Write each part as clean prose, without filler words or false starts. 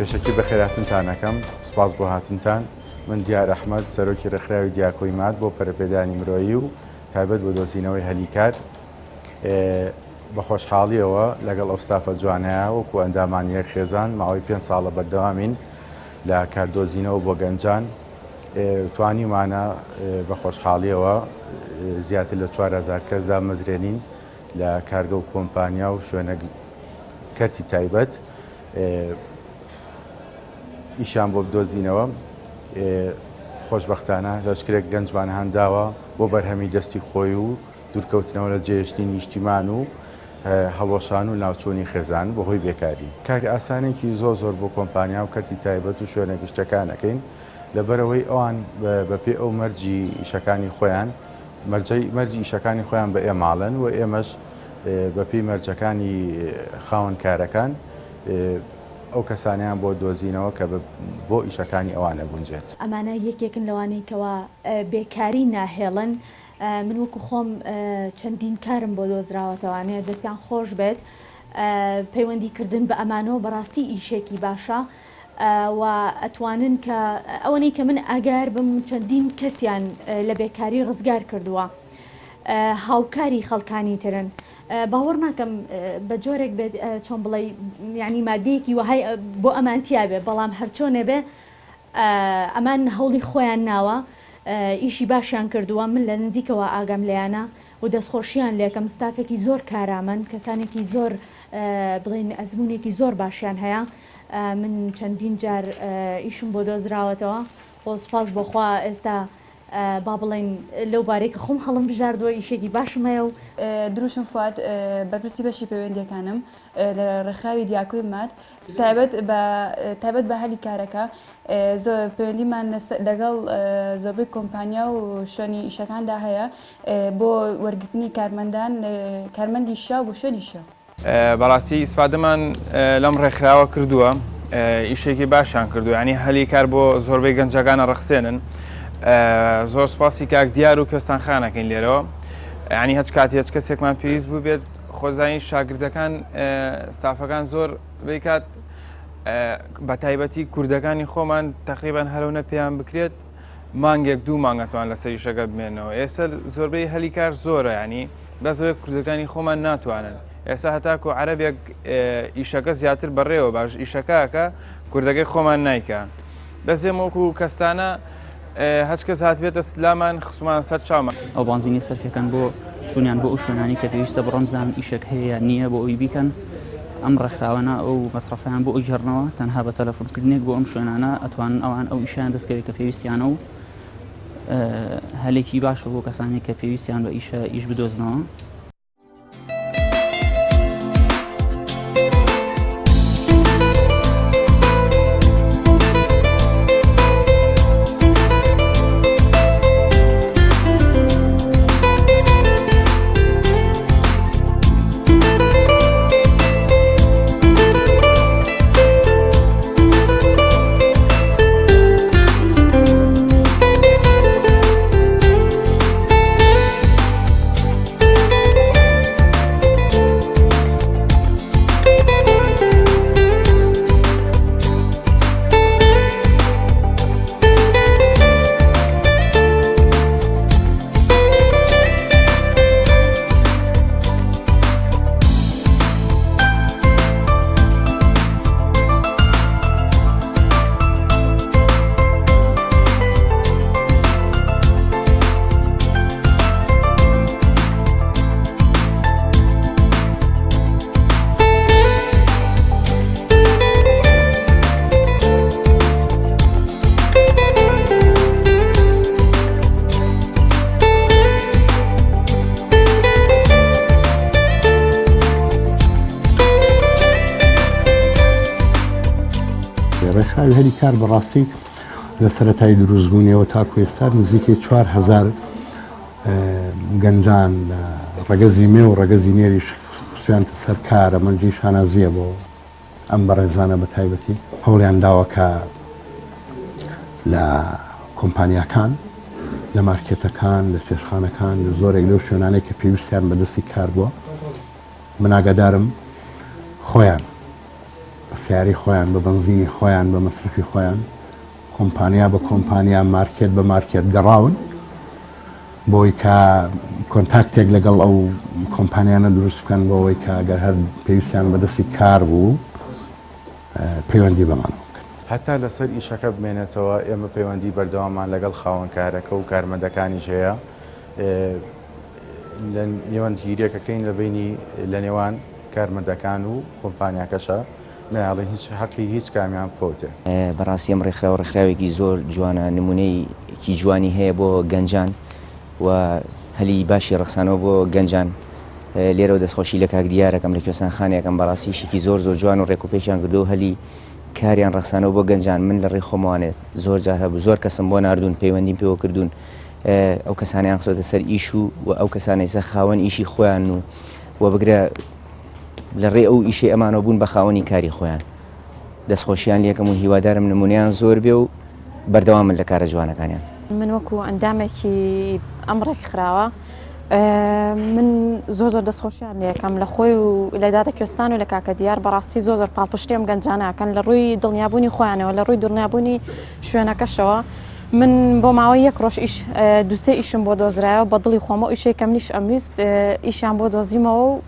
بەشێکی بە خێراتنتان ئەەکەم سپاس بۆ هاتنتان من دیار ئەحمەد سەرۆکی ڕێکخراوی دیاکۆی مات بۆ پەرەپێدانی مرۆیی و تایبەت بۆ دۆزینەوەی هەلیکار بە خۆشحاڵیەوە لەگەڵ ئەو ستافە جوانەیە وەکو ئەندامانی خێزان ماوەی 5 ساڵە بەردەوامین لە کاردۆزینەوە بۆ گەنجان توانیمانە بە خۆشحاڵیەوە زیاتر لە 4000 کەسدا مەزرێنین لە کارگە و کۆمپانیا و شوێنە کەرتی تایبەت ئیشان بۆ بدۆزینەوە خۆشبەختانە لەشکرێک گەنجمان هەنداوە بۆ بەرهەمی دەستی خۆی و دوورکەوتنەوە لە جێهێشتنی نیشتیمان و هەڵۆشان و ناوچۆنی خێزان بۆ هۆی بێکاری کاری ئاسانێکی زۆر بۆ کۆمپانیا و کەرتی تایبەت و شوێنە گشتەکانەکەین لەبەرەوەی ئەوان بەپێ ئەو مەرجی ئیشەکانی خۆیان مەرجی ئیشەکانی خۆیان بە ئێماڵن و ئێمەش بەپێی مەرجەکانی خاوەن کارەکان ئەو کەسانیان بۆ دۆزینەوە کە بۆ ئیشەکانی ئەوانە گونجێت. ئەمانە یەکێکن لەوانەیەکەوە بێکاری ناهێڵن. من وەکو خۆم چەندین کارم بۆ دۆزراوەتەوانەیە دەستیان خۆش بێت پەیوەندیکردن بە ئەمانەوە بەڕاستی ئیشێکی باشە و ئەتوانن کە ئەوەنەی کە من ئاگار بم چەندین کەسیان لە بێکاری ڕزگار کردووە هاوکاری خەڵکانی ترن. باوەڕ ناکەم بە جۆرێک بێت چۆن بڵێ یعنی مادەیەکی وهای بۆ ئەمانتیا بێ بەڵام هەرچۆنێ بێ ئەمان هەوڵی خۆیان ناوە ئیشی باشیان کردووە من لە نزیکەوە ئاگام لێیانە و دەستخۆشییان لێکەم ستافێکی زۆر کارامەند کەسانێکی زۆر بڵێن ئەزمونێکی زۆر باشیان هەیە من چەندین جار ئیشم بۆ دۆزراوەتەوە بۆ سپاس بۆخوا ئێستا با بڵێن لەو بارێکە خۆم هەڵم بژاردووە ئیشێکی باشم هەیە و دروشم فات بەرپرسی بەشی پەیوەندیەکانم لە ڕێکخراوی دیاکۆی مات تایبەت بە هەلی کارەکە پەیوەندیمان لەگەڵ زۆربەی کۆمپانیا و شوێنی ئیشەکاندا هەیە بۆ وەرگرتنی کارمەندی شە بۆ شوێنی شە. بەڕاستی ئیسپادەمان لەم ڕێکخراوە کردووە ئیشێکی باشیان کردو ینی هەلی کار بۆ زۆربەی گەنجەکانە ڕەخسێنن زۆر سپاسی کاک دیار و کوێستان خانەکەین لێرەوە ینی هەچ کاتی هەچ کەسێکمان پێویست بوو بێت خۆزانی شاگردەکان ستافەکان زۆر بێکات بە تایبەتی کوردەکانی خۆمان تقریبان هەرەونە پێیان بکرێت مانگێک 2 مانگەتوان لەسەر ئیشەکە بمێنەوە ئێستا زۆربەی هەلی کار زۆرە ینی بەزەوەی کوردەکانی خۆمان ناتوانن ئێستا هەتاکو عەرەبێک ئیشەکە زیاتر بەڕێوە باش ئیشەکەکە کوردەکەی خۆمان نایکە بەزێ وەکو کەستانە هەچ کەس هاتبێتە سلامان خسومان سەر چاومە ئەو بانزینی سەرفەکان بۆ چوونیان بۆ ئەو شوێنانی کە پێویستە بڕۆمزان ئیشێک هەیە نییە بۆ ئەوی بیکەن ئەم ڕێکخراوانە ئەو مەسرەفیان بۆ ئەو جێڕنەوە تەنها بە تەلەفۆنکردنێک بۆ ئەم شوێنانە ئەتوانن ئەوان ئەو ئیشیان دەستکەوێت کە پێویستیانە و هەلێکی باشە بۆ کەسانێک کە پێویستیان بە ئیش بدۆزنەوە. ڕێکخراوی هەلی کار بەڕاستی لە سەرەتای دروستبوونیەوە تاکو ئێستا نزیکەی 4000 گەنجان ڕەگەزی مێ و ڕەگەزی نێریش خسویانتە سەر کارە منجی شانازیە بۆ ئەم بەڕێزانە بە تایبەتی هەوڵیان داوە کە لە کۆمپانیاکان لە مارکێتەکان لە سێشخانەکان لە زۆرێک لەو شوێنانەی کە پێویستیان بەدەستی کار بووە من ئاگادارم خۆیان سیاری خۆیان بە بنزینی خۆیان بە مەصرفی خۆیان کۆمپانیا بە کۆمپانیا مارکێت بە مارکێت گەڕاون بۆی کە کۆنتاکتێک لەگەڵ ئەو کۆمپانیانە دروست بکەن بۆەوەی کە ئەگەر هەر پێویستیان بەدەستی کار بوو پەیوەندی بەمانەوە بکەن. هەتا لەسەر ئیشەکە بمێنێتەوە ئێمە پەیوەندی بەردەوامان لەگەڵ خاوەنکارەکە و کارمەندەکانیش هەیە لە نێوەندگیریەکەکەین لە بینی لە نێوان کارمەندەکان و کۆمپانیاکەشە ناڵێ هیچ حەقی هیچ کامیان فۆتێ. بەڕاستی ئەم ڕێکخراوێکی زۆر جوانە نمونەیەکی جوانی هەیە بۆ گەنجان و هەلی باشی ڕەخسانەوە بۆ گەنجان لێرە و دەستخۆشی لە کاک دیارەکەم لە کوێستانخانەیەکەم بەڕاستیشێکی زۆر جوان و ڕێکوپێکیان کردو هەلی کاریان ڕەخسانەوە بۆ گەنجان من لە ڕێی خۆمەوانێت زۆر جار هەبوو زۆر کەسم بۆ ناردوون پەیوەندیم پێوە کردوون ئەو کەسانیان خسۆتە سەر ئیش و ئەو کەسانەیسە خاوەن ئیشی خۆیان و بگرە لە ڕێ ئەو ئیشی ئەمانەوە بوون بە خاوەنی کاری خۆیان دەستخۆشییان لێکەم و هیوادارم نمونیان زۆر بێ و بەردەوامن لە کارە جوانەکانیان. من وەکو ئەندامێکی ئەم ڕێکخراوە من زۆر دەستخۆشییان لێکەم لە خۆی و لە دادە کوێستان و لە کاکە دیار بەڕاستی زۆر پاڵپشتیم گەنجانەکەن لە ڕووی دڵنیابوونی خۆیانەوە لە ڕووی دڵنیابوونی شوێنەکەشەوە من بۆ ماوەی یەک ڕۆژ دووسێ ئیشم بۆ دۆزرایەوە بە دڵی خۆمە ئیشێکەم نیش ئەمویست ئیشیان بۆ دۆزیمەوە و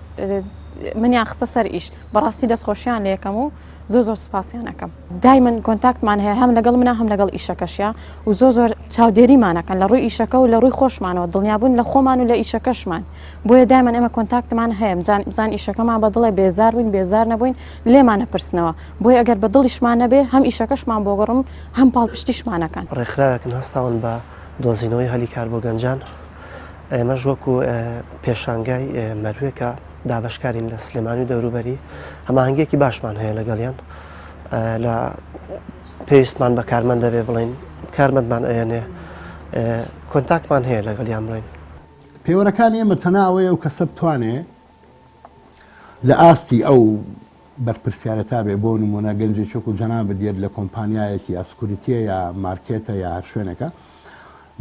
منیان خستە سەر ئیش بەڕاستی دەستخۆشییان لێکەم و زۆر سوپاسیانەکەم دایمەن کۆنتاکتمان هەیە هەم لەگەڵ منە هەم لەگەڵ ئیشەکەشە و زۆر چاودێریمانەکەن لە ڕووی ئیشەکە و لە ڕووی خۆشمانەوە دڵنیابوون لە خۆمان و لە ئیشەکەشمان بۆیە دایمەن ئێمە کۆنتاکتمان هەیە بزان ئیشەکەمان بە دڵێ بێزار بووین بێزار نەبووین لێمانە پرسنەوە بۆیە ئەگەر بە دڵیشمان نەبێ هەم ئیشەکەشمان بۆ گەڕم هەم پاڵپشتیشمانەکەن. ڕێکخراوێکن هەستاون بە دۆزینەوەی هەلی کار بۆ گەنجان ئێمەش وەکو پێشانگای مەروێکە دابشکارین لە سلێمانی و دەوروبەری هەماهەنگێکی باشمان هەیە لەگەڵیان لە پێویستمان بە کارمەند دەبێ بڵین کارمەندمان ئەیەنێ کۆنتاکتمان هەیە لەگەڵیان بڵین. پەیوەندەکانی ئێمە تەناوەیە و کەسە بتوانێ لە ئاستی ئەو بەرپرسیارەتا بێ بۆ نمونە گەنجی چۆک و جەناب بدێت لە کۆمپانیایەکی ئەسکوریتیە یا مارکێتە یا هەر شوێنەکە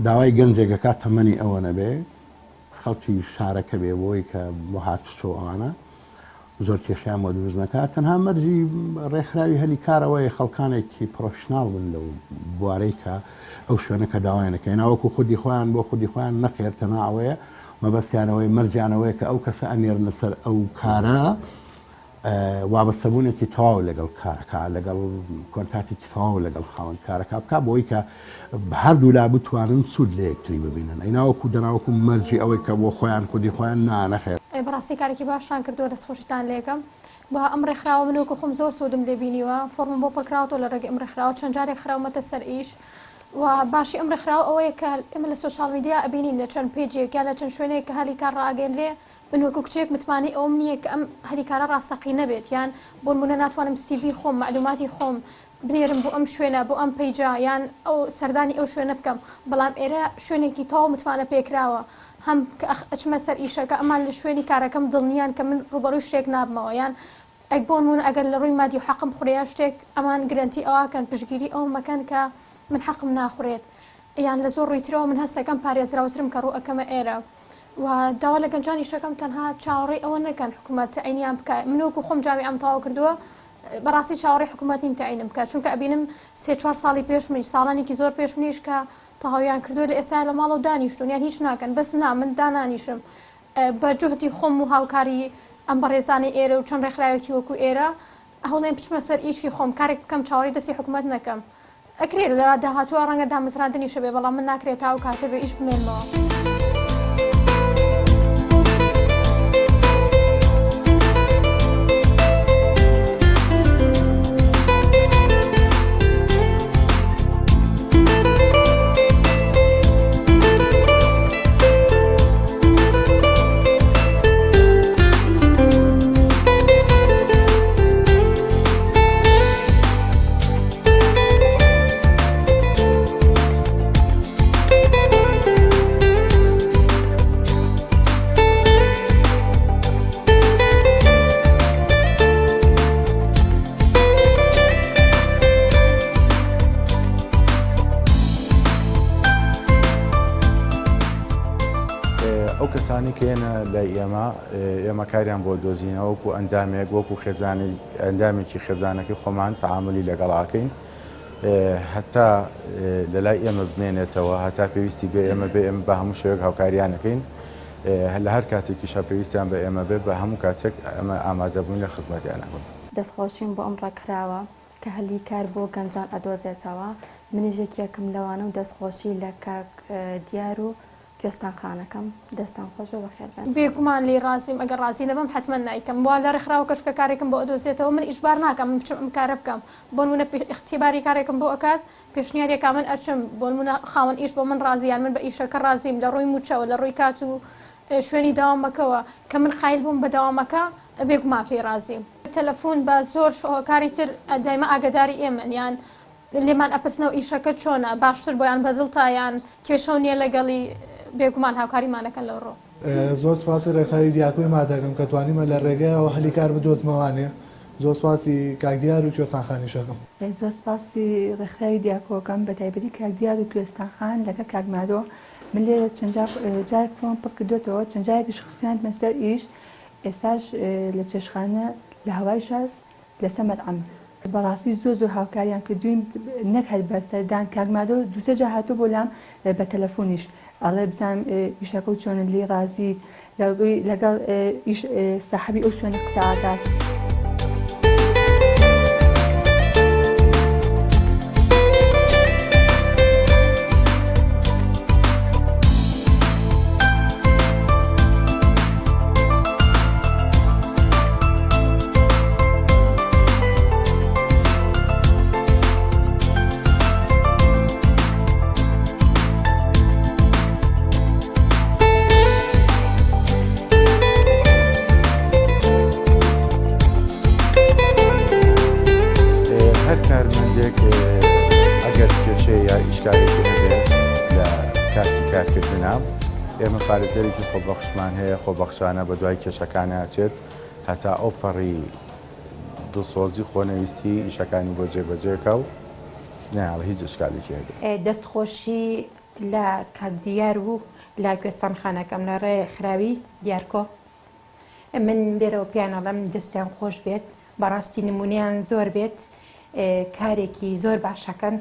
داوای گەنجێکەکە تەمەنی ئەوە نەبێ خەڵکی شارەکە بێ بۆی کە بۆ هاتوچۆ ئەوانە زۆر کێشیان بۆ دروست نەکات تەنها مەرجی ڕێکخراوی هەلی کارەوەی خەڵکانێکی پرۆفشناڵ بن لەو بوارەی کە ئەو شوێنەکە داوایانەکەی ناوەکو خودی خۆیان بۆ خودی خۆیان نەقێت تەنها ئەوەیە مەبەستیانەوەی مەرجانەوەی کە ئەو کەسە ئەنێرن لەسەر ئەو کارە وابەستەبوونێکی تەواو لەگەڵ کارەکە لەگەڵ کۆنتاکتێکی تەواو لەگەڵ خاوەن کارەکە بکە بۆی کە هەردوو لا بتوانن سوود لە یەکتری ببینن ئەیناوەکو دەناوەکو مەرجی ئەوەی کە بۆ خۆیان خودی خۆیان نانەخێت. بەڕاستی کارێکی باشتان کردووە دەستخۆشتان لێکم بە ئەم ڕێکخراوە منوکە خۆم زۆر سوودم لێبینیوە فۆرمم بۆ پڕکراوەوە لە ڕێگە ئەم ڕێکخراوە چەند جارێک خراومەتە سەر ئیش و باشی ئەم ڕێکخراوە ئەوەیە کە ئێمە لە سوشال میدیا ئەبینین لە چەند پێجێک یا لە چەند شوێنێک کە هەلی کار ڕاگەێنرێ من وەکو کچێک متمانی ئەوم نییە کە ئەم هەریکارە ڕاستەقی نەبێت یان بۆ نمونە ناتوانم CV خۆم معلوماتی خۆم بنێرم بۆ ئەم شوێنە بۆ ئەم پەیجا یان ئەو سەردانی ئەو شوێنە بکەم بەڵام ئێرە شوێنێکی تەواو متمانە پێکراوە هەم ئەچمە سەر ئیشەکە ئەمان لە شوێنی کارەکەم دڵنیان کە من ڕوبەڕووی شتێک نابمەوە یان ئەک بۆ نمونە ئەگەر لە ڕووی مادی و حەقم خوڕیا شتێک ئەمان گرنتی ئەوەکەن پشگیری ئەو مەکەن کە من حەقم ناخورێت یان لە زۆر ڕوویترەوە من هەستەکەم پارێزراوترم کە ڕوو ئەەکەمە ئێرە و داوا لە گەنجانی شەکەم تەنها چاوەڕێ ئەوە نەکەن حکوومەت عینیان بکە منوەکو خۆم جامیعەم تەواو کردووە بەڕاستی چاوەڕێ حکوومەت نیم تعینم بکات چونکە ئەبینم 3-4 ساڵی پێش منیش ساڵانێکی زۆر پێش منیش کە تەواویان کردووە لە ئێستا لە ماڵەوە دانیشتون یان هیچ ناکەن بەس نا من دانانیشم بە جوهدی خۆم و هاوکاری ئەم بەڕێزانی ئێرە و چەند ڕێکخراوێکی وەکو ئێرە هەوڵێم بچمە سەر ئیشی خۆم کارێک بکەم چاوەڕێی دەستی حکوومەت نەکەم ئەکرێت لە داهاتووە ڕەنگە دامەزراندنی شەبێ بەڵام من ناکرێت تا و کاتە بێ ئیش بمێنمەوە. ئەوانی کە هێنە لای ئێمە کاریان بۆ دۆزینەوە وەکو ئەندامێک وەکو ئەندامێکی خێزانەکەی خۆمان تەعاملی لەگەڵاکەین هەتا لەلای ئێمە بمێنێتەوە هەتا پێویستی بێ ئێمە بێ ئێمە بە هەموو شێوەیەک هاوکاریانەکەین لە هەر کاتێکیشە پێویستیان بە ئێمە بێ بە هەموو کاتێک ئەمە ئامادەبوون لە خزمەتیانەکەن. دەستخۆشیم بۆ ئەم ڕێکخراوە کە هەلی کار بۆ گەنجان ئەدۆزێتەوە منیژێک یەکم لەوانە و دەستخۆشی لە کاک دیار و کوێستانخانەکەم دەستان خۆش بە بەخێربێن. بێگومان لێ ڕازیم ئەگەر ڕازی نەبم حتمما نایکەم وا لە ڕێکخراوە کەشکە کارێکم بۆ ئەدۆزێتەوە من ئیشبار ناکەم من بچم ئەم کارە بکەم بۆ نمونە اختیباری کارێکم بۆ ئەکات پێشنیارێکا من ئەچم بۆ نمونە خاوەن ئیش بۆ من ڕازیان من بە ئیشەکە ڕازیم لە ڕووی موچەوە لە ڕووی کات و شوێنی داوامەکەوە کە من خایل بووم بە داوامەکە بێگومان پێی ڕازیم. تەلەفۆن بە زۆر کاری تر دایمە ئاگداری ئێمە یان لێمان ئەپرسنەوە ئیشەکە چۆنە باشتر بۆیان بەدڵ تایان کێشە نییە لەگەڵی بێگومان هاوکاریمانەکە لەو ڕۆ. زۆر سپاسی ڕێکخراوی دیاکۆی مادەگەم کە توانیمە لە ڕێگەیەوە هەلی کار بدۆزمەوانێ زۆر سپاسی کاکدیار و کوێستانخانیشەکەم. زۆر سپاسی ڕێکخراوی دیاکۆکەم بە تایبەتی کاکدیار و کوێستانخان لەگە کاکمادۆ من لێ چەند جارێک فۆن پڕ کردوێتەوە چەند جارێکیش خستیان مەستەر ئیش ئێستاش لە چێشخانە لە هەوای شار لەسەر مەدعەم بەڕاستی زۆر هاوکاریان کردوین نەک هەر بەستەردان کاکمادۆ دووسێ جا هاتوو بۆ لام بە تەلەفۆنیش ئەڵێ بزانم ئیشەکە و چۆنە لێ ڕازی لەگەڵ ساحەبی ئەو شوێنە قسەعادات. ئێمە پارێزەرێکی خۆبەخشمان هەیە خۆبەخشانە بە دوای کێشەکان ئاچێت هەتا ئەو پەڕی دڵسۆزی خۆنەویستی ئیشەکانی بۆ جێبەجێکە و نەیاڵ هیچ ئشکالێکی هەیە. دەستخۆشی لە کاکدیار و لە کوێستانخانەکەم لە ڕێکخراوی دیارکۆ من لێرەوە پیانەڵم دەستیان خۆش بێت بەڕاستی نمونیان زۆر بێت کارێکی زۆر باشەکەن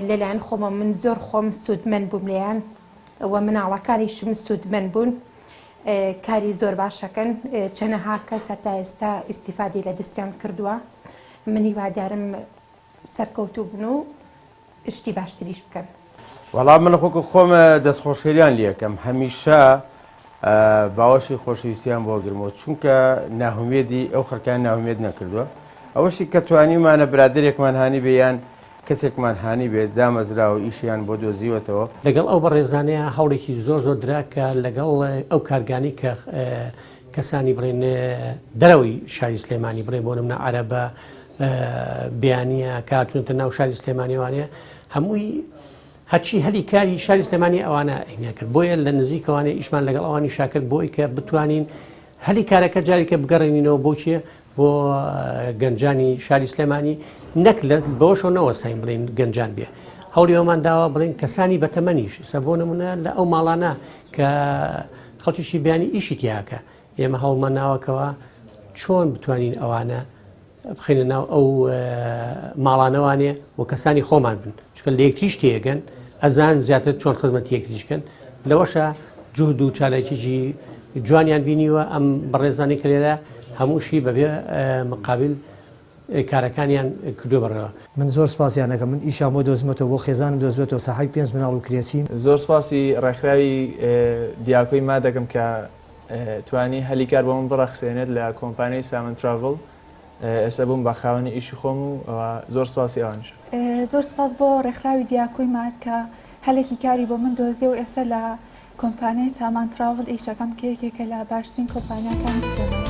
لەلایەن خۆمە من زۆر خۆم سوودمەند بووم لێیان ئەوە مناڵەکانیشم سوودمەند بوون کاری زۆر باشەکەن چەنەها کەس هەتا ئێستا ئیستیفادی لە دەستیان کردووە من هیوادارم سەرکەوتوو بن و شتی باشتریش بکەن. وەڵام من خۆکە خۆمە دەستخۆشیان لێکەم هەمیشە باوەشی خۆشەویستیان بۆ گرمەوە چونکە ناهومێدی ئەو خەرکان ناهومێد نەکردووە ئەوەشی کە توانیمانە برادێکمان هانی بێیان کەسێکمان هانی بێت دامەزراوە ئیشیان بۆ دۆزیوەتەوە لەگەڵ ئەو بەڕێزانەیە هەوڵێکی زۆر دراکە لەگەڵ ئەو کارگانی کە کەسانی بڵێن دەرەوەی شاری سلێمانی بڵێ بۆ نمونە عەرەبە بیانیە کاتونتە ناو شاری سلێمانیوانەیە هەمووی هەرچی هەلی کاری شاری سلێمانی ئەوانە ئەینیا کرد بۆیە لە نزیکەوانێ ئیشمان لەگەڵ ئەوانی شاکرد بۆی کە بتوانین هەلی کارەکە جاریکە بگەڕێنینەوە بۆچیە بۆ گەنجانی شاری سلێمانی نەک لە بەوەشەوە نەوەسین بڵین گەنجان بێ هەوڵی ئەومان داوا بڵین کەسانی بەتەمەنیش سە بۆ نمونە لە ئەو ماڵانە کە خەڵکیشی بیانی ئیشی تیاکە ئێمە هەوڵمان ناوەکەوە چۆن بتوانین ئەوانە بخینە ناو ئەو ماڵانەوانێ و کەسانی خۆمان بن چکە لە یەکتریش تێگەن ئەزان زیاتر چۆن خزمەتی یەکتریشکەن لەوەشە جوود و چالاکیژی جوانیان بینیوە ئەم بەڕێزانی کرێرە هەمووشی بەبێ مقابل کارەکانیان کردو بەڕێوە. من زۆر سپاسیانەکە من ئیشان بۆ دۆزمەوە بۆ خێزانم دۆزبێتەوە ساحەی پێنج مناڵ و کرێچین. زۆر سپاسی ڕێکخراوی دیاکۆی ما دەکەم کە توانی هەلی کار بۆ من بڕەخسێنێت لە کۆمپانیای سامن تراڤڵ ئێستا بووم بە خاوەنی ئیشی خۆم و زۆر سپاسی ئەوانش. زۆر سپاس بۆ ڕێکخراوی دیاکۆی مات کە هەلێکی کاری بۆ من دۆزیە و ئێستا لە کۆمپانیای سامان تراڤڵ ئیشەکەم کێکێکە لە باشترین کۆمپانیاکانی